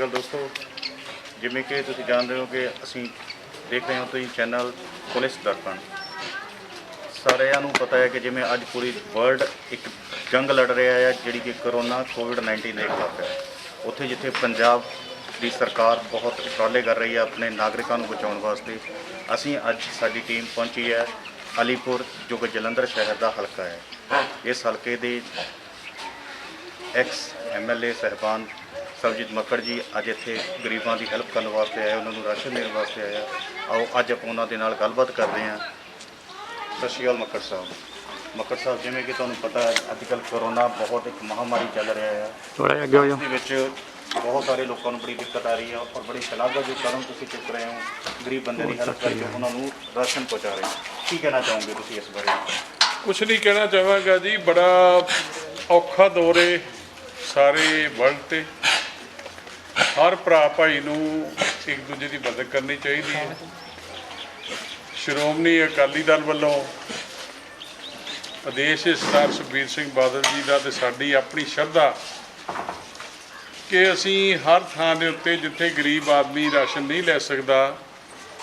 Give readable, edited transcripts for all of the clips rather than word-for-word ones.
ਅਕਾਲ ਦੋਸਤੋ, ਜਿਵੇਂ ਕਿ ਤੁਸੀਂ ਜਾਣਦੇ ਹੋ ਕਿ ਅਸੀਂ ਦੇਖ ਰਹੇ ਹੋ ਤੁਸੀਂ ਚੈਨਲ ਪੁਲਿਸ ਦਰਪਣ। ਸਾਰਿਆਂ ਨੂੰ ਪਤਾ ਹੈ ਕਿ ਜਿਵੇਂ ਅੱਜ ਪੂਰੀ ਵਰਲਡ ਇੱਕ ਜੰਗ ਲੜ ਰਿਹਾ ਹੈ ਜਿਹੜੀ ਕਿ ਕਰੋਨਾ ਕੋਵਿਡ-19 ਦੇ ਖਿਲਾਫ ਹੈ। ਉੱਥੇ ਜਿੱਥੇ ਪੰਜਾਬ ਦੀ ਸਰਕਾਰ ਬਹੁਤ ਉਪਰਾਲੇ ਕਰ ਰਹੀ ਹੈ ਆਪਣੇ ਨਾਗਰਿਕਾਂ ਨੂੰ ਬਚਾਉਣ ਵਾਸਤੇ, ਅਸੀਂ ਅੱਜ ਸਾਡੀ ਟੀਮ ਪਹੁੰਚੀ ਹੈ ਅਲੀਪੁਰ, ਜੋ ਕਿ ਜਲੰਧਰ ਸ਼ਹਿਰ ਦਾ ਹਲਕਾ ਹੈ। ਇਸ ਹਲਕੇ ਦੇ ਐਕਸ MLA ਸਾਹਿਬਾਨ ਸਰਬਜੀਤ ਮੱਕੜ ਜੀ ਅੱਜ ਇੱਥੇ ਗਰੀਬਾਂ ਦੀ ਹੈਲਪ ਕਰਨ ਵਾਸਤੇ ਆਏ, ਉਹਨਾਂ ਨੂੰ ਰਾਸ਼ਨ ਦੇਣ ਵਾਸਤੇ ਆਏ। ਆਓ ਅੱਜ ਆਪਾਂ ਉਹਨਾਂ ਦੇ ਨਾਲ ਗੱਲਬਾਤ ਕਰਦੇ ਹਾਂ। ਸਤਿ ਸ਼੍ਰੀ ਅਕਾਲ ਮੱਕੜ ਸਾਹਿਬ। ਜਿਵੇਂ ਕਿ ਤੁਹਾਨੂੰ ਪਤਾ ਹੈ ਅੱਜ ਕੱਲ੍ਹ ਕਰੋਨਾ ਬਹੁਤ ਇੱਕ ਮਹਾਮਾਰੀ ਚੱਲ ਰਿਹਾ ਹੈ, ਇਸ ਦੇ ਵਿੱਚ ਬਹੁਤ ਸਾਰੇ ਲੋਕਾਂ ਨੂੰ ਬੜੀ ਦਿੱਕਤ ਆ ਰਹੀ ਹੈ ਔਰ ਬੜੀ ਸ਼ਲਾਘਾਯੋਗ ਕਦਮ ਤੁਸੀਂ ਚੁੱਕ ਰਹੇ ਹੋ, ਗਰੀਬ ਬੰਦੇ ਦੀ ਹੈਲਪ ਕਰਕੇ ਉਹਨਾਂ ਨੂੰ ਰਾਸ਼ਨ ਪਹੁੰਚਾ ਰਹੇ ਹੋ। ਕੀ ਕਹਿਣਾ ਚਾਹੋਗੇ ਤੁਸੀਂ ਇਸ ਬਾਰੇ? ਕੁਛ ਨਹੀਂ ਕਹਿਣਾ ਚਾਹਾਂਗਾ ਜੀ, ਬੜਾ ਔਖਾ ਦੌਰ ਹੈ ਸਾਰੇ ਵਰਲਡ 'ਤੇ। ਹਰ ਭਰਾ ਭਾਈ ਨੂੰ ਇੱਕ ਦੂਜੇ ਦੀ ਮਦਦ ਕਰਨੀ ਚਾਹੀਦੀ ਹੈ। ਸ਼੍ਰੋਮਣੀ ਅਕਾਲੀ ਦਲ ਵੱਲੋਂ ਆਦੇਸ਼ ਸਰਦਾਰ ਸੁਖਬੀਰ ਸਿੰਘ ਬਾਦਲ ਜੀ ਦਾ ਅਤੇ ਸਾਡੀ ਆਪਣੀ ਸ਼ਰਧਾ ਕਿ ਅਸੀਂ ਹਰ ਥਾਂ ਦੇ ਉੱਤੇ ਜਿੱਥੇ ਗਰੀਬ ਆਦਮੀ ਰਾਸ਼ਨ ਨਹੀਂ ਲੈ ਸਕਦਾ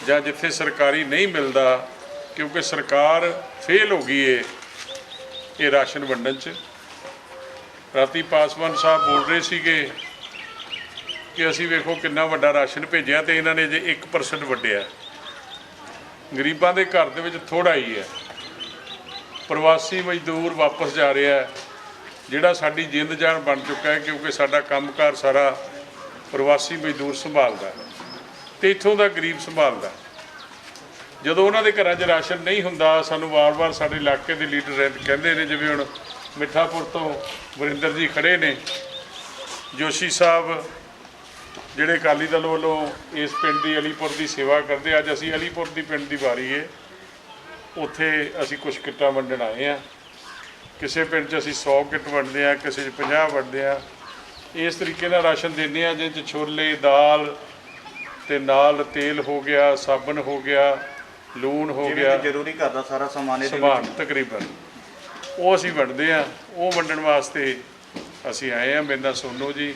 ਜਾਂ ਜਿੱਥੇ ਸਰਕਾਰੀ ਨਹੀਂ ਮਿਲਦਾ, ਕਿਉਂਕਿ ਸਰਕਾਰ ਫੇਲ ਹੋ ਗਈ ਹੈ ਇਹ ਰਾਸ਼ਨ ਵੰਡਣ 'ਚ। ਰਾਤੀ ਪਾਸਵਾਨ ਸਾਹਿਬ ਬੋਲ ਰਹੇ ਸੀਗੇ ਕਿ ਅਸੀਂ ਵੇਖੋ ਕਿੰਨਾ ਵੱਡਾ ਰਾਸ਼ਨ ਭੇਜਿਆ ਅਤੇ ਇਹਨਾਂ ਨੇ ਜੇ 1% ਵੰਡਿਆ। ਗਰੀਬਾਂ ਦੇ ਘਰ ਦੇ ਵਿੱਚ ਥੋੜ੍ਹਾ ਹੀ ਹੈ। ਪ੍ਰਵਾਸੀ ਮਜ਼ਦੂਰ ਵਾਪਸ ਜਾ ਰਿਹਾ, ਜਿਹੜਾ ਸਾਡੀ ਜਿੰਦ ਜਾਨ ਬਣ ਚੁੱਕਾ ਹੈ, ਕਿਉਂਕਿ ਸਾਡਾ ਕੰਮਕਾਰ ਸਾਰਾ ਪ੍ਰਵਾਸੀ ਮਜ਼ਦੂਰ ਸੰਭਾਲਦਾ ਅਤੇ ਇੱਥੋਂ ਦਾ ਗਰੀਬ ਸੰਭਾਲਦਾ। ਜਦੋਂ ਉਹਨਾਂ ਦੇ ਘਰਾਂ 'ਚ ਰਾਸ਼ਨ ਨਹੀਂ ਹੁੰਦਾ, ਸਾਨੂੰ ਵਾਰ-ਵਾਰ ਸਾਡੇ ਇਲਾਕੇ ਦੇ ਲੀਡਰ ਕਹਿੰਦੇ ਨੇ, ਜਿਵੇਂ ਹੁਣ ਮਿੱਠਾਪੁਰ ਤੋਂ ਵਰਿੰਦਰ ਜੀ ਖੜ੍ਹੇ ਨੇ, ਜੋਸ਼ੀ ਸਾਹਿਬ ਜਿਹੜੇ ਅਕਾਲੀ ਦਲ ਵੱਲੋਂ ਇਸ ਪਿੰਡ ਦੀ ਅਲੀਪੁਰ ਦੀ ਸੇਵਾ ਕਰਦੇ। ਅੱਜ ਅਸੀਂ ਅਲੀਪੁਰ ਦੀ ਪਿੰਡ ਦੀ ਵਾਰੀ ਹੈ, ਉੱਥੇ ਅਸੀਂ ਕੁਛ ਕਿੱਟਾਂ ਵੰਡਣ ਆਏ ਹਾਂ। ਕਿਸੇ ਪਿੰਡ 'ਚ ਅਸੀਂ 100 ਕਿੱਟ ਵੰਡਦੇ ਹਾਂ, ਕਿਸੇ 'ਚ 50 ਵੰਡਦੇ ਹਾਂ। ਇਸ ਤਰੀਕੇ ਨਾਲ ਰਾਸ਼ਨ ਦਿੰਦੇ ਹਾਂ, ਜਿਹਦੇ 'ਚ ਛੋਲੇ, ਦਾਲ ਅਤੇ ਨਾਲ ਤੇਲ ਹੋ ਗਿਆ, ਸਾਬਣ ਹੋ ਗਿਆ, ਲੂਣ ਹੋ ਗਿਆ, ਜ਼ਰੂਰੀ ਘਰ ਦਾ ਸਾਰਾ ਸਮਾਨ ਤਕਰੀਬਨ ਉਹ ਅਸੀਂ ਵੰਡਦੇ ਹਾਂ। ਉਹ ਵੰਡਣ ਵਾਸਤੇ ਅਸੀਂ ਆਏ ਹਾਂ। ਮੇਰੇ ਨਾਲ ਸੋਨੂ ਜੀ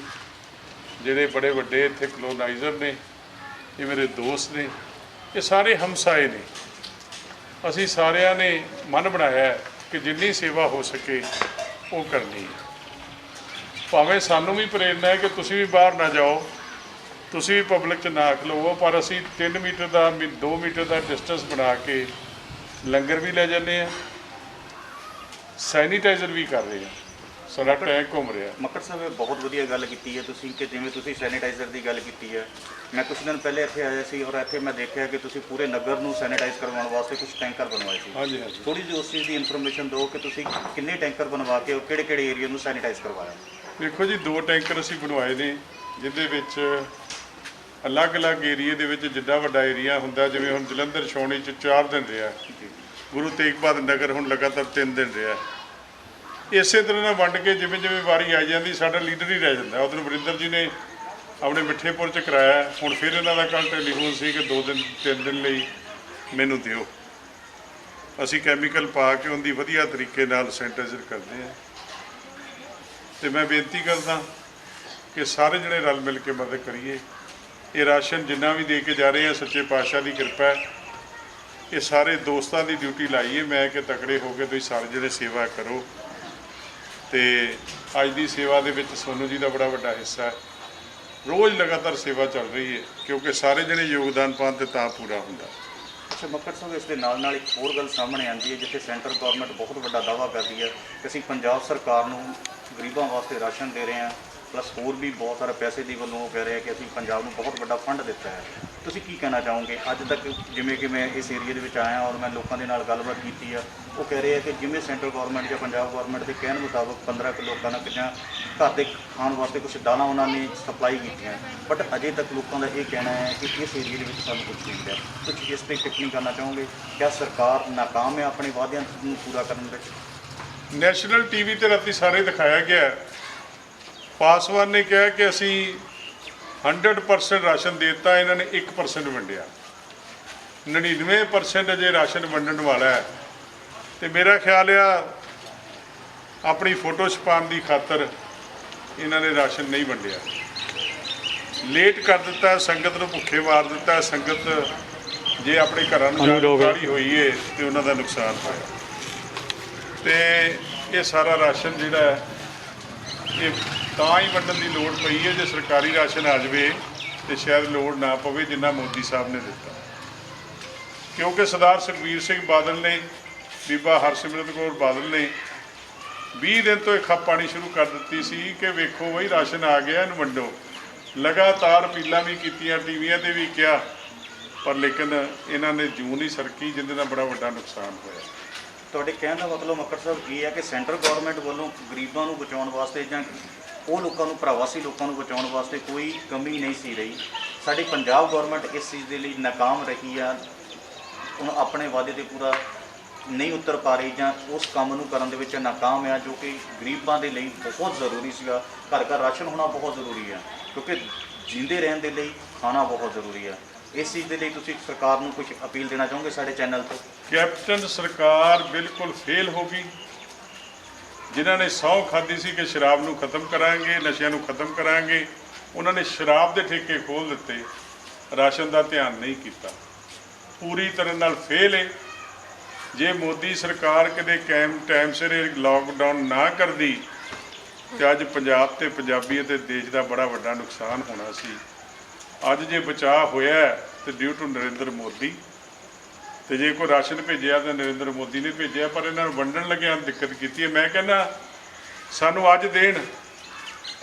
ਜਿਹੜੇ ਬੜੇ ਵੱਡੇ ਇੱਥੇ ਕਲੋਨਾਈਜ਼ਰ ਨੇ, ਇਹ ਮੇਰੇ ਦੋਸਤ ਨੇ, ਇਹ ਸਾਰੇ ਹਮਸਾਏ ਨੇ। ਅਸੀਂ ਸਾਰਿਆਂ ਨੇ ਮਨ ਬਣਾਇਆ ਕਿ ਜਿੰਨੀ ਸੇਵਾ ਹੋ ਸਕੇ ਉਹ ਕਰਨੀ ਹੈ। ਭਾਵੇਂ ਸਾਨੂੰ ਵੀ ਪ੍ਰੇਰਨਾ ਹੈ ਕਿ ਤੁਸੀਂ ਵੀ ਬਾਹਰ ਨਾ ਜਾਓ, ਤੁਸੀਂ ਵੀ ਪਬਲਿਕ 'ਚ ਨਾ ਖਲੋਵੋ, ਪਰ ਅਸੀਂ 3 ਮੀਟਰ ਦਾ 2 ਮੀਟਰ ਦਾ ਡਿਸਟੈਂਸ ਬਣਾ ਕੇ ਲੰਗਰ ਵੀ ਲੈ ਜਾਂਦੇ ਹਾਂ, ਸੈਨੀਟਾਈਜ਼ਰ ਵੀ ਕਰ ਰਹੇ ਹਾਂ, ਸਾਡਾ ਟੈਂਕ ਘੁੰਮ ਰਿਹਾ। ਮੱਕੜ ਸਾਹਿਬ, ਬਹੁਤ ਵਧੀਆ ਗੱਲ ਕੀਤੀ ਹੈ ਤੁਸੀਂ ਕਿ ਜਿਵੇਂ ਤੁਸੀਂ ਸੈਨੀਟਾਈਜ਼ਰ ਦੀ ਗੱਲ ਕੀਤੀ ਹੈ। ਮੈਂ ਕੁਝ ਦਿਨ ਪਹਿਲੇ ਇੱਥੇ ਆਇਆ ਸੀ ਔਰ ਇੱਥੇ ਮੈਂ ਦੇਖਿਆ ਕਿ ਤੁਸੀਂ ਪੂਰੇ ਨਗਰ ਨੂੰ ਸੈਨੀਟਾਈਜ਼ ਕਰਵਾਉਣ ਵਾਸਤੇ ਕੁਝ ਟੈਂਕਰ ਬਣਵਾਏ ਸੀ। ਹਾਂਜੀ। ਥੋੜ੍ਹੀ ਜਿਹੀ ਉਸ ਚੀਜ਼ ਦੀ ਇਨਫੋਰਮੇਸ਼ਨ ਦਿਓ ਕਿ ਤੁਸੀਂ ਕਿੰਨੇ ਟੈਂਕਰ ਬਣਵਾ ਕੇ ਔਰ ਕਿਹੜੇ ਏਰੀਆ ਨੂੰ ਸੈਨੀਟਾਈਜ਼ ਕਰਵਾਇਆ? ਦੇਖੋ ਜੀ, 2 ਟੈਂਕਰ ਅਸੀਂ ਬਣਵਾਏ ਨੇ, ਜਿਹਦੇ ਵਿੱਚ ਅਲੱਗ-ਅਲੱਗ ਏਰੀਏ ਦੇ ਵਿੱਚ ਜਿੱਦਾਂ ਵੱਡਾ ਏਰੀਆ ਹੁੰਦਾ, ਜਿਵੇਂ ਹੁਣ ਜਲੰਧਰ ਛਾਉਣੀ 'ਚ 4 ਦਿਨ ਰਿਹਾ, ਗੁਰੂ ਤੇਗ ਬਹਾਦਰ ਨਗਰ ਹੁਣ ਲਗਾਤਾਰ 3 ਦਿਨ ਰਿਹਾ। ਇਸੇ ਤਰ੍ਹਾਂ ਨਾਲ ਵੰਡ ਕੇ ਜਿਵੇਂ ਜਿਵੇਂ ਵਾਰੀ ਆ ਜਾਂਦੀ, ਸਾਡਾ ਲੀਡਰ ਹੀ ਰਹਿ ਜਾਂਦਾ। ਉਧਰ ਵਰਿੰਦਰ ਜੀ ਨੇ ਆਪਣੇ ਮਿੱਠੇਪੁਰ 'ਚ ਕਰਾਇਆ, ਹੁਣ ਫਿਰ ਇਹਨਾਂ ਦਾ ਕੱਲ੍ਹ ਟੈਲੀਫੋਨ ਸੀ ਕਿ 2 ਦਿਨ 3 ਦਿਨ ਲਈ ਮੈਨੂੰ ਦਿਓ। ਅਸੀਂ ਕੈਮੀਕਲ ਪਾ ਕੇ ਉਹਦੀ ਵਧੀਆ ਤਰੀਕੇ ਨਾਲ ਸੈਨੀਟਾਈਜ਼ਰ ਕਰਦੇ ਹਾਂ। ਅਤੇ ਮੈਂ ਬੇਨਤੀ ਕਰਦਾ ਕਿ ਸਾਰੇ ਜਣੇ ਰਲ ਮਿਲ ਕੇ ਮਦਦ ਕਰੀਏ। ਇਹ ਰਾਸ਼ਨ ਜਿੰਨਾ ਵੀ ਦੇ ਕੇ ਜਾ ਰਹੇ ਹਾਂ, ਸੱਚੇ ਪਾਤਸ਼ਾਹ ਦੀ ਕਿਰਪਾ ਹੈ। ਇਹ ਸਾਰੇ ਦੋਸਤਾਂ ਦੀ ਡਿਊਟੀ ਲਾਈਏ ਮੈਂ ਕਿ ਤਕੜੇ ਹੋ ਕੇ ਤੁਸੀਂ ਸਾਰੇ ਜਿਹੜੇ ਸੇਵਾ ਕਰੋ। ਅਤੇ ਅੱਜ ਦੀ ਸੇਵਾ ਦੇ ਵਿੱਚ ਸੋਨੂ ਜੀ ਦਾ ਬੜਾ ਵੱਡਾ ਹਿੱਸਾ ਹੈ। ਰੋਜ਼ ਲਗਾਤਾਰ ਸੇਵਾ ਚੱਲ ਰਹੀ ਹੈ, ਕਿਉਂਕਿ ਸਾਰੇ ਜਣੇ ਯੋਗਦਾਨ ਪਾਉਣ 'ਤੇ ਤਾਂ ਪੂਰਾ ਹੁੰਦਾ। ਅੱਛਾ ਮੱਕੜ ਸਾਹਿਬ, ਇਸ ਦੇ ਨਾਲ ਇੱਕ ਹੋਰ ਗੱਲ ਸਾਹਮਣੇ ਆਉਂਦੀ ਹੈ, ਜਿੱਥੇ ਸੈਂਟਰ ਗੌਰਮੈਂਟ ਬਹੁਤ ਵੱਡਾ ਦਾਅਵਾ ਕਰਦੀ ਹੈ ਕਿ ਅਸੀਂ ਪੰਜਾਬ ਸਰਕਾਰ ਨੂੰ ਗਰੀਬਾਂ ਵਾਸਤੇ ਰਾਸ਼ਨ ਦੇ ਰਹੇ ਹਾਂ, ਪਲੱਸ ਹੋਰ ਵੀ ਬਹੁਤ ਸਾਰਾ ਪੈਸੇ ਦੀ ਵੱਲੋਂ ਉਹ ਕਹਿ ਰਹੇ ਕਿ ਅਸੀਂ ਪੰਜਾਬ ਨੂੰ ਬਹੁਤ ਵੱਡਾ ਫੰਡ ਦਿੱਤਾ ਹੈ। ਤੁਸੀਂ ਕੀ ਕਹਿਣਾ ਚਾਹੋਗੇ? ਅੱਜ ਤੱਕ ਜਿਵੇਂ ਕਿ ਮੈਂ ਇਸ ਏਰੀਏ ਦੇ ਵਿੱਚ ਆਇਆ ਔਰ ਮੈਂ ਲੋਕਾਂ ਦੇ ਨਾਲ ਗੱਲਬਾਤ ਕੀਤੀ ਆ, ਉਹ ਕਹਿ ਰਹੇ ਆ ਕਿ ਜਿਵੇਂ ਸੈਂਟਰ ਗੌਰਮੈਂਟ ਜਾਂ ਪੰਜਾਬ ਗੌਰਮੈਂਟ ਦੇ ਕਹਿਣ ਮੁਤਾਬਕ 15 ਕਿਲੋ ਕਣਕ ਜਾਂ ਘਰ ਦੇ ਖਾਣ ਵਾਸਤੇ ਕੁਛ ਦਾਲਾਂ ਉਹਨਾਂ ਨੇ ਸਪਲਾਈ ਕੀਤੀਆਂ, ਬਟ ਅਜੇ ਤੱਕ ਲੋਕਾਂ ਦਾ ਇਹ ਕਹਿਣਾ ਹੈ ਕਿ ਇਸ ਏਰੀਏ ਦੇ ਵਿੱਚ ਸਾਨੂੰ ਕੁਛ ਨਹੀਂ ਮਿਲਿਆ। ਤੁਸੀਂ ਇਸ 'ਤੇ ਟਿੱਪਣੀ ਕਰਨਾ ਚਾਹੋਗੇ? ਕਿਆ ਸਰਕਾਰ ਨਾਕਾਮ ਹੈ ਆਪਣੇ ਵਾਅਦਿਆਂ ਨੂੰ ਪੂਰਾ ਕਰਨ ਵਿੱਚ? ਨੈਸ਼ਨਲ TV 'ਤੇ ਰਾਤੀ ਸਾਰੇ ਦਿਖਾਇਆ ਗਿਆ, ਪਾਸਵਾਨ ਨੇ ਕਿਹਾ ਕਿ ਅਸੀਂ 100% ਰਾਸ਼ਨ ਦੇ ਦਿੱਤਾ, ਇਹਨਾਂ ਨੇ 1% ਵੰਡਿਆ। 99% ਅਜੇ ਰਾਸ਼ਨ ਵੰਡਣ ਵਾਲਾ ਹੈ। ਅਤੇ ਮੇਰਾ ਖਿਆਲ ਆ ਆਪਣੀ ਫੋਟੋ ਛਪਾਉਣ ਦੀ ਖਾਤਰ ਇਹਨਾਂ ਨੇ ਰਾਸ਼ਨ ਨਹੀਂ ਵੰਡਿਆ। ਲੇਟ ਕਰ ਦਿੱਤਾ, ਸੰਗਤ ਨੂੰ ਭੁੱਖੇ ਮਾਰ ਦਿੱਤਾ। ਸੰਗਤ ਜੇ ਆਪਣੇ ਘਰਾਂ ਨੂੰ ਜਾਰੀ ਹੋਈ ਹੈ ਤੇ ਉਹਨਾਂ ਦਾ ਨੁਕਸਾਨ ਹੋਇਆ। ਤੇ ਇਹ ਸਾਰਾ ਰਾਸ਼ਨ ਜਿਹੜਾ ਹੈ ਇਹ ਤਾਂ ਹੀ ਵੰਡਣ ਦੀ ਲੋੜ ਪਈ ਹੈ ਜੇ ਸਰਕਾਰੀ ਰਾਸ਼ਨ ਆ ਜਾਵੇ ਤੇ ਸ਼ਾਇਦ ਲੋੜ ਨਾ ਪਵੇ ਜਿੰਨਾ ਮੋਦੀ ਸਾਹਿਬ ਨੇ ਦਿੱਤਾ। ਕਿਉਂਕਿ ਸਰਦਾਰ ਸੁਖਬੀਰ ਸਿੰਘ ਬਾਦਲ ਨੇ, ਬੀਬਾ ਹਰਸਿਮਰਤ ਕੌਰ ਬਾਦਲ ਨੇ 20 ਦਿਨ ਤੋਂ ਇਹ ਖੱਪ ਪਾਣੀ ਸ਼ੁਰੂ ਕਰ ਦਿੱਤੀ ਸੀ ਕਿ ਵੇਖੋ ਬਈ ਰਾਸ਼ਨ ਆ ਗਿਆ, ਇਹਨੂੰ ਵੰਡੋ। ਲਗਾਤਾਰ ਅਪੀਲਾਂ ਵੀ ਕੀਤੀਆਂ, ਟੀਵੀਆਂ ਤੇ ਵੀ ਕਿਹਾ, ਪਰ ਲੇਕਿਨ ਇਹਨਾਂ ਨੇ ਜੂੰ ਨਹੀਂ ਸਰਕੀ, ਜਿਹਦੇ ਨਾਲ ਬੜਾ ਵੱਡਾ ਨੁਕਸਾਨ ਹੋਇਆ। ਤੁਹਾਡੇ ਕਹਿਣ ਦਾ ਮਤਲਬ ਮੱਕੜ ਸਾਹਿਬ ਇਹ ਹੈ ਕਿ ਸੈਂਟਰ ਗਵਰਨਮੈਂਟ ਵੱਲੋਂ ਗਰੀਬਾਂ ਨੂੰ ਬਚਾਉਣ ਵਾਸਤੇ ਜਾਂ ਉਹ ਲੋਕਾਂ ਨੂੰ, ਪ੍ਰਵਾਸੀ ਲੋਕਾਂ ਨੂੰ ਬਚਾਉਣ ਵਾਸਤੇ ਕੋਈ ਕਮੀ ਨਹੀਂ ਸੀ ਰਹੀ। ਸਾਡੀ ਪੰਜਾਬ ਗਵਰਨਮੈਂਟ ਇਸ ਚੀਜ਼ ਦੇ ਲਈ ਨਾਕਾਮ ਰਹੀ ਆ, ਹੁਣ ਆਪਣੇ ਵਾਅਦੇ 'ਤੇ ਪੂਰਾ ਨਹੀਂ ਉਤਰ ਪਾ ਰਹੀ ਜਾਂ ਉਸ ਕੰਮ ਨੂੰ ਕਰਨ ਦੇ ਵਿੱਚ ਨਾਕਾਮ ਆ, ਜੋ ਕਿ ਗਰੀਬਾਂ ਦੇ ਲਈ ਬਹੁਤ ਜ਼ਰੂਰੀ ਸੀਗਾ। ਘਰ ਘਰ ਰਾਸ਼ਨ ਹੋਣਾ ਬਹੁਤ ਜ਼ਰੂਰੀ ਆ, ਕਿਉਂਕਿ ਜਿੰਦੇ ਰਹਿਣ ਦੇ ਲਈ ਖਾਣਾ ਬਹੁਤ ਜ਼ਰੂਰੀ ਆ। ਇਸ ਚੀਜ਼ ਦੇ ਲਈ ਤੁਸੀਂ ਸਰਕਾਰ ਨੂੰ ਕੁਝ ਅਪੀਲ ਦੇਣਾ ਚਾਹੋਗੇ ਸਾਡੇ ਚੈਨਲ ਤੋਂ? ਕੈਪਟਨ ਸਰਕਾਰ ਬਿਲਕੁਲ ਫੇਲ ਹੋ ਗਈ। ਜਿਨ੍ਹਾਂ ਨੇ ਸਹੁੰ ਖਾਧੀ ਸੀ ਕਿ ਸ਼ਰਾਬ ਨੂੰ ਖਤਮ ਕਰਾਂਗੇ, ਨਸ਼ਿਆਂ ਨੂੰ ਖਤਮ ਕਰਾਂਗੇ, ਉਹਨਾਂ ਨੇ ਸ਼ਰਾਬ ਦੇ ਠੇਕੇ ਖੋਲ੍ਹ ਦਿੱਤੇ, ਰਾਸ਼ਨ ਦਾ ਧਿਆਨ ਨਹੀਂ ਕੀਤਾ। ਪੂਰੀ ਤਰ੍ਹਾਂ ਨਾਲ ਫੇਲ ਹੈ। ਜੇ ਮੋਦੀ ਸਰਕਾਰ ਕਦੇ ਟਾਈਮ ਸਿਰ ਲਾਕਡਾਊਨ ਨਾ ਕਰਦੀ ਤੇ ਅੱਜ ਪੰਜਾਬ ਤੇ ਪੰਜਾਬੀ ਅਤੇ ਦੇਸ਼ ਦਾ ਬੜਾ ਵੱਡਾ ਨੁਕਸਾਨ ਹੋਣਾ ਸੀ। ਅੱਜ ਜੇ ਬਚਾਅ ਹੋਇਆ ਤੇ ਡਿਊ ਟੂ ਨਰਿੰਦਰ ਮੋਦੀ, ਤੇ ਜੇ ਕੋਈ ਰਾਸ਼ਨ ਭੇਜਿਆ ਤਾਂ ਨਰਿੰਦਰ ਮੋਦੀ ਨੇ ਭੇਜਿਆ, ਪਰ ਇਹਨਾਂ ਨੂੰ ਵੰਡਣ ਲੱਗਿਆਂ ਦਿੱਕਤ ਕੀਤੀ ਹੈ। ਮੈਂ ਕਹਿੰਦਾ ਸਾਨੂੰ ਅੱਜ ਦੇਣ,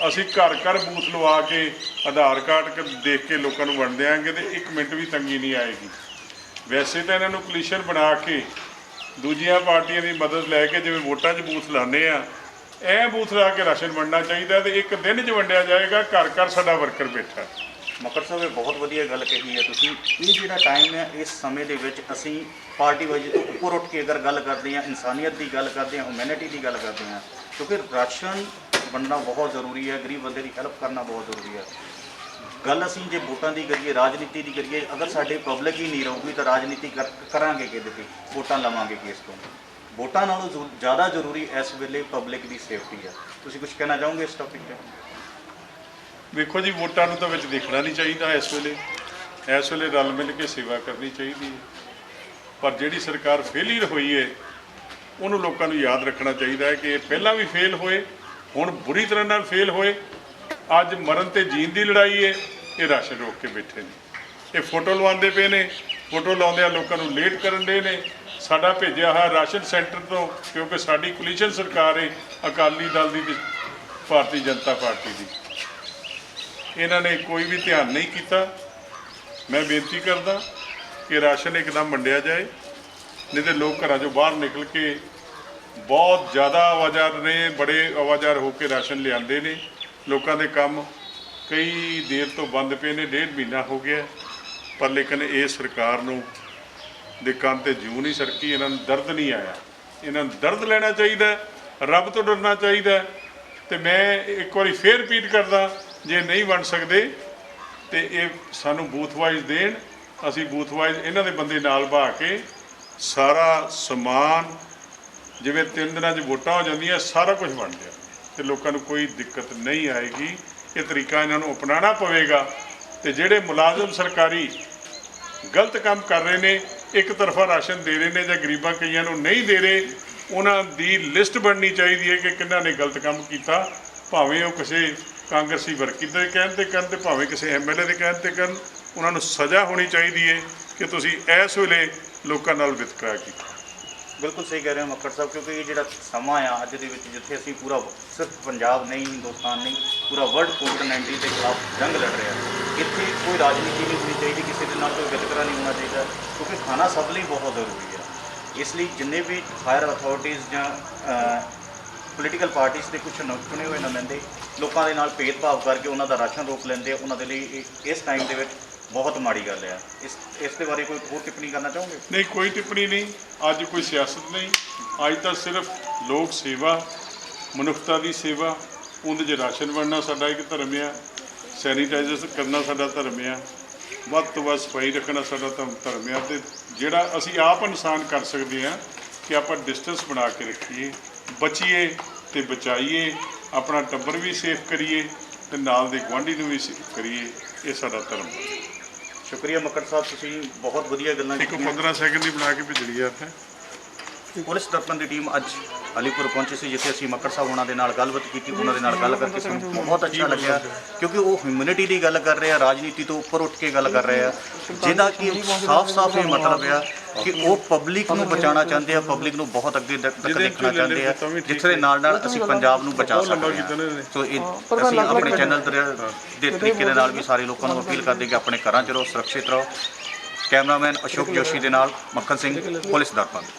ਅਸੀਂ ਘਰ ਘਰ ਬੂਥ ਲਵਾ ਕੇ ਆਧਾਰ ਕਾਰਡ ਦੇਖ ਕੇ ਲੋਕਾਂ ਨੂੰ ਵੰਡ ਦਿਆਂਗੇ ਤੇ 1 ਮਿੰਟ ਵੀ ਤੰਗੀ ਨਹੀਂ ਆਏਗੀ। ਵੈਸੇ ਤਾਂ ਇਹਨਾਂ ਨੂੰ ਕੋਲੀਸ਼ਨ ਬਣਾ ਕੇ ਦੂਜੀਆਂ ਪਾਰਟੀਆਂ ਦੀ ਮਦਦ ਲੈ ਕੇ, ਜਿਵੇਂ ਵੋਟਾਂ 'ਚ ਬੂਥ ਲਾਉਂਦੇ ਆ, ਇਹ ਬੂਥ ਲਾ ਕੇ ਰਾਸ਼ਨ ਵੰਡਣਾ ਚਾਹੀਦਾ ਤੇ 1 ਦਿਨ 'ਚ ਵੰਡਿਆ ਜਾਏਗਾ। ਘਰ ਘਰ ਸਾਡਾ ਵਰਕਰ ਬੈਠਾ। ਮੱਕੜ ਸਾਹਿਬ ਇਹ ਬਹੁਤ ਵਧੀਆ ਗੱਲ ਕਹੀ ਹੈ ਤੁਸੀਂ। ਇਹ ਜਿਹੜਾ ਟਾਈਮ ਹੈ, ਇਸ ਸਮੇਂ ਦੇ ਵਿੱਚ ਅਸੀਂ ਪਾਰਟੀਬਾਜ਼ੀ ਤੋਂ ਉੱਪਰ ਉੱਠ ਕੇ ਅਗਰ ਗੱਲ ਕਰਦੇ ਹਾਂ, ਇਨਸਾਨੀਅਤ ਦੀ ਗੱਲ ਕਰਦੇ ਹਾਂ, ਹਿਊਮੈਨਿਟੀ ਦੀ ਗੱਲ ਕਰਦੇ ਹਾਂ, ਕਿਉਂਕਿ ਰਾਸ਼ਨ ਵੰਡਣਾ ਬਹੁਤ ਜ਼ਰੂਰੀ ਹੈ, ਗਰੀਬ ਬੰਦੇ ਦੀ ਹੈਲਪ ਕਰਨਾ ਬਹੁਤ ਜ਼ਰੂਰੀ ਹੈ। ਗੱਲ ਅਸੀਂ ਜੇ ਵੋਟਾਂ ਦੀ ਕਰੀਏ, ਰਾਜਨੀਤੀ ਦੀ ਕਰੀਏ, ਅਗਰ ਸਾਡੇ ਪਬਲਿਕ ਹੀ ਨਹੀਂ ਰਹੂਗੀ ਤਾਂ ਰਾਜਨੀਤੀ ਕਰਾਂਗੇ ਕਿਹਦੇ 'ਤੇ? ਵੋਟਾਂ ਲਵਾਂਗੇ ਕਿਸ ਤੋਂ? ਵੋਟਾਂ ਨਾਲੋਂ ਜ਼ਿਆਦਾ ਜ਼ਰੂਰੀ ਇਸ ਵੇਲੇ ਪਬਲਿਕ ਦੀ ਸੇਫਟੀ ਹੈ। ਤੁਸੀਂ ਕੁਝ ਕਹਿਣਾ ਚਾਹੋਗੇ ਇਸ ਟੌਪਿਕ 'ਤੇ? ਵੇਖੋ ਜੀ, ਵੋਟਾਂ ਨੂੰ ਤਾਂ ਵਿੱਚ ਦੇਖਣਾ ਨਹੀਂ ਚਾਹੀਦਾ। ਇਸ ਵੇਲੇ ਰਲ ਮਿਲ ਕੇ ਸੇਵਾ ਕਰਨੀ ਚਾਹੀਦੀ ਹੈ। ਪਰ ਜਿਹੜੀ ਸਰਕਾਰ ਫੇਲੀਅਰ ਹੋਈ ਹੈ, ਉਹਨੂੰ ਲੋਕਾਂ ਨੂੰ ਯਾਦ ਰੱਖਣਾ ਚਾਹੀਦਾ ਹੈ ਕਿ ਇਹ ਪਹਿਲਾਂ ਵੀ ਫੇਲ ਹੋਏ, ਹੁਣ ਬੁਰੀ ਤਰ੍ਹਾਂ ਨਾਲ ਫੇਲ ਹੋਏ। ਅੱਜ ਮਰਨ ਤੇ ਜੀਣ ਦੀ ਲੜਾਈ ਹੈ, ਇਹ ਰਾਸ਼ਨ ਰੋਕ ਕੇ ਬੈਠੇ ਨੇ। ਇਹ ਫੋਟੋ ਲਵਾਉਂਦੇ ਪਏ ਨੇ, ਫੋਟੋ ਲਾਉਂਦਿਆਂ ਲੋਕਾਂ ਨੂੰ ਲੇਟ ਕਰਨ ਦੇ ਨੇ। ਸਾਡਾ ਭੇਜਿਆ ਹੋਇਆ ਰਾਸ਼ਨ ਸੈਂਟਰ ਤੋਂ, ਕਿਉਂਕਿ ਸਾਡੀ ਕੋਲੀਸ਼ਨ ਸਰਕਾਰ ਹੈ ਅਕਾਲੀ ਦਲ ਦੀ ਤੇ ਭਾਰਤੀ ਜਨਤਾ ਪਾਰਟੀ ਦੀ, ਇਹਨਾਂ ਨੇ ਕੋਈ ਵੀ ਧਿਆਨ ਨਹੀਂ ਕੀਤਾ। ਮੈਂ ਬੇਨਤੀ ਕਰਦਾ ਕਿ ਰਾਸ਼ਨ ਇੱਕਦਮ ਵੰਡਿਆ ਜਾਏ, ਨਹੀਂ ਤੇ ਲੋਕ ਘਰਾਂ 'ਚੋਂ ਬਾਹਰ ਨਿਕਲ ਕੇ ਬਹੁਤ ਜ਼ਿਆਦਾ ਆਵਾਜ਼ਾਰ ਨੇ, ਬੜੇ ਆਵਾਜ਼ਾਰ ਹੋ ਕੇ ਰਾਸ਼ਨ ਲਿਆਉਂਦੇ ਨੇ। ਲੋਕਾਂ ਦੇ ਕੰਮ ਕਈ ਦੇਰ ਤੋਂ ਬੰਦ ਪਏ ਨੇ, 1.5 ਮਹੀਨਾ ਹੋ ਗਿਆ, ਪਰ ਲੇਕਿਨ ਇਹ ਸਰਕਾਰ ਨੂੰ ਦੇ ਕੰਨ ਤੇ ਜੂੰ ਨਹੀਂ ਸਰਕੀ। ਇਹਨਾਂ ਨੂੰ ਦਰਦ ਨਹੀਂ ਆਇਆ। ਇਹਨਾਂ ਨੂੰ ਦਰਦ ਲੈਣਾ ਚਾਹੀਦਾ, ਰੱਬ ਤੋਂ ਡਰਨਾ ਚਾਹੀਦਾ। ਤੇ ਮੈਂ ਇੱਕ ਵਾਰੀ ਫੇਰ ਰਿਪੀਟ ਕਰਦਾ, ਜੇ ਨਹੀਂ ਵੰਡ ਸਕਦੇ ਤੇ ਇਹ ਸਾਨੂੰ ਬੂਥ ਵਾਈਜ਼ ਦੇਣ, ਅਸੀਂ ਬੂਥ ਵਾਈਜ਼ ਇਹਨਾਂ ਦੇ ਬੰਦੇ ਨਾਲ ਬਹਾ ਕੇ ਸਾਰਾ ਸਮਾਨ, ਜਿਵੇਂ 3 ਦਿਨਾਂ 'ਚ ਵੋਟਾਂ ਹੋ ਜਾਂਦੀਆਂ, ਸਾਰਾ ਕੁਝ ਵੰਡ ਦਿਆ ਤੇ ਲੋਕਾਂ ਨੂੰ ਕੋਈ ਦਿੱਕਤ ਨਹੀਂ ਆਏਗੀ। ਇਹ ਤਰੀਕਾ ਇਹਨਾਂ ਨੂੰ ਅਪਣਾਉਣਾ ਪਵੇਗਾ। ਤੇ ਜਿਹੜੇ ਮੁਲਾਜ਼ਮ ਸਰਕਾਰੀ ਗਲਤ ਕੰਮ ਕਰ ਰਹੇ ਨੇ, ਇੱਕ ਤਰਫਾ ਰਾਸ਼ਨ ਦੇ ਰਹੇ ਨੇ ਜਾਂ ਗਰੀਬਾਂ ਕਈਆਂ ਨੂੰ ਨਹੀਂ ਦੇ ਰਹੇ, ਉਹਨਾਂ ਦੀ ਲਿਸਟ ਬਣਨੀ ਚਾਹੀਦੀ ਹੈ ਕਿ ਕਿਹਨਾਂ ਨੇ ਗਲਤ ਕੰਮ ਕੀਤਾ। ਭਾਵੇਂ ਉਹ ਕਿਸੇ ਕਾਂਗਰਸੀ ਵਰਕਰ ਦੇ ਕਹਿਣ 'ਤੇ ਕਰਨ, ਤੇ ਭਾਵੇਂ ਕਿਸੇ MLA ਦੇ ਕਹਿਣ 'ਤੇ ਕਰਨ। ਉਹਨਾਂ ਨੂੰ ਸਜ਼ਾ ਹੋਣੀ ਚਾਹੀਦੀ ਹੈ ਕਿ ਤੁਸੀਂ ਇਸ ਵੇਲੇ ਲੋਕਾਂ ਨਾਲ ਵਿਤਕਰਾ ਕੀਤਾ। ਬਿਲਕੁਲ ਸਹੀ ਕਹਿ ਰਹੇ ਹੋ ਮੱਕੜ ਸਾਹਿਬ, ਕਿਉਂਕਿ ਇਹ ਜਿਹੜਾ ਸਮਾਂ ਆ ਅੱਜ ਦੇ ਵਿੱਚ, ਜਿੱਥੇ ਅਸੀਂ ਪੂਰਾ ਸਿਰਫ ਪੰਜਾਬ ਨਹੀਂ, ਹਿੰਦੁਸਤਾਨ ਨਹੀਂ, ਪੂਰਾ ਵਰਲਡ ਕੋਵਿਡ-19 ਦੇ ਖਿਲਾਫ ਜੰਗ ਲੜ ਰਿਹਾ, ਇੱਥੇ ਕੋਈ ਰਾਜਨੀਤੀ ਨਹੀਂ ਹੋਣੀ ਚਾਹੀਦੀ, ਕਿਸੇ ਦੇ ਨਾਲ ਕੋਈ ਵਿਤਕਰਾ ਨਹੀਂ ਹੋਣਾ ਚਾਹੀਦਾ, ਕਿਉਂਕਿ ਖਾਣਾ ਸਭ ਲਈ ਬਹੁਤ ਜ਼ਰੂਰੀ ਹੈ। ਇਸ ਲਈ ਜਿੰਨੇ ਵੀ ਹਾਇਰ ਅਥਾਰਟੀਜ਼ ਜਾਂ ਪੋਲੀਟੀਕਲ ਪਾਰਟੀਜ਼ ਦੇ ਕੁਝ ਚੁਣੇ ਹੋਏ ਨੁਮਾਇੰਦੇ ਲੋਕਾਂ ਦੇ ਨਾਲ ਭੇਦਭਾਵ ਕਰਕੇ ਉਹਨਾਂ ਦਾ ਰਾਸ਼ਨ ਰੋਕ ਲੈਂਦੇ, ਉਹਨਾਂ ਦੇ ਲਈ ਇਸ ਟਾਈਮ ਦੇ ਵਿੱਚ ਬਹੁਤ ਮਾੜੀ ਗੱਲ ਹੈ। ਇਸ ਦੇ ਬਾਰੇ ਕੋਈ ਹੋਰ ਟਿੱਪਣੀ ਕਰਨਾ ਚਾਹੋਗੇ? ਨਹੀਂ, ਕੋਈ ਟਿੱਪਣੀ ਨਹੀਂ। ਅੱਜ ਕੋਈ ਸਿਆਸਤ ਨਹੀਂ, ਅੱਜ ਤਾਂ ਸਿਰਫ ਲੋਕ ਸੇਵਾ, ਮਨੁੱਖਤਾ ਦੀ ਸੇਵਾ। ਉਹਦੇ 'ਚ ਰਾਸ਼ਨ ਵੰਡਣਾ ਸਾਡਾ ਇੱਕ ਧਰਮ ਆ, ਸੈਨੀਟਾਈਜ਼ਰ ਕਰਨਾ ਸਾਡਾ ਧਰਮ ਆ, ਵੱਧ ਤੋਂ ਵੱਧ ਸਫਾਈ ਰੱਖਣਾ ਸਾਡਾ ਧਰਮ ਆ। ਅਤੇ ਜਿਹੜਾ ਅਸੀਂ ਆਪ ਇਨਸਾਨ ਕਰ ਸਕਦੇ ਹਾਂ ਕਿ ਆਪਾਂ ਡਿਸਟੈਂਸ ਬਣਾ ਕੇ ਰੱਖੀਏ, ਬਚੀਏ ਅਤੇ ਬਚਾਈਏ, ਆਪਣਾ ਟੱਬਰ ਵੀ ਸੇਫ ਕਰੀਏ ਤੇ ਨਾਲ ਦੇ ਗੁਆਂਢੀ ਨੂੰ ਵੀ ਅਸੀਂ ਕਰੀਏ, ਇਹ ਸਾਡਾ ਧਰਮ ਹੈ। ਸ਼ੁਕਰੀਆ ਮੱਕੜ ਸਾਹਿਬ, ਤੁਸੀਂ ਬਹੁਤ ਵਧੀਆ ਗੱਲਾਂ ਇੱਕ ਕੀਤੀਆਂ। 15 ਸੈਕਿੰਡ ਦੀ ਬਣਾ ਕੇ ਭੇਜਣੀ ਆ ਇੱਥੇ। ਪੁਲਿਸ ਦਰਪਣ ਦੀ ਟੀਮ ਅੱਜ ਅਲੀਪੁਰ ਪਹੁੰਚੀ ਸੀ, ਜਿੱਥੇ ਅਸੀਂ ਮੱਕੜ ਸਾਹਿਬ ਉਹਨਾਂ ਦੇ ਨਾਲ ਗੱਲਬਾਤ ਕੀਤੀ। ਉਹਨਾਂ ਦੇ ਨਾਲ ਗੱਲ ਕਰਕੇ ਸਾਨੂੰ ਬਹੁਤ ਅੱਛਾ ਲੱਗਿਆ, ਕਿਉਂਕਿ ਉਹ ਹਿਊਮੈਨਿਟੀ ਦੀ ਗੱਲ ਕਰ ਰਹੇ ਆ, ਰਾਜਨੀਤੀ ਤੋਂ ਉੱਪਰ ਉੱਠ ਕੇ ਗੱਲ ਕਰ ਰਹੇ ਆ, ਜਿਹਦਾ ਕਿ ਸਾਫ਼-ਸਾਫ਼ ਇਹ ਮਤਲਬ ਆ ਕਿ ਉਹ ਪਬਲਿਕ ਨੂੰ ਬਚਾਉਣਾ ਚਾਹੁੰਦੇ ਆ, ਪਬਲਿਕ ਨੂੰ ਬਹੁਤ ਅੱਗੇ ਤੱਕ ਦੇਖਣਾ ਚਾਹੁੰਦੇ ਆ, ਜਿਸ ਦੇ ਨਾਲ ਅਸੀਂ ਪੰਜਾਬ ਨੂੰ ਬਚਾ ਸਕਦੇ ਹਾਂ। ਸੋ ਇਹ ਅਸੀਂ ਆਪਣੇ ਚੈਨਲ ਦੇ ਤਰੀਕੇ ਦੇ ਨਾਲ ਵੀ ਸਾਰੇ ਲੋਕਾਂ ਨੂੰ ਅਪੀਲ ਕਰਦੇ ਕਿ ਆਪਣੇ ਘਰਾਂ 'ਚ ਰਹੋ, ਸੁਰੱਖਿਅਤ ਰਹੋ। ਕੈਮਰਾਮੈਨ ਅਸ਼ੋਕ ਜੋਸ਼ੀ ਦੇ ਨਾਲ ਮੱਖਣ ਸਿੰਘ, ਪੁਲਿਸ ਦਰਪਣ।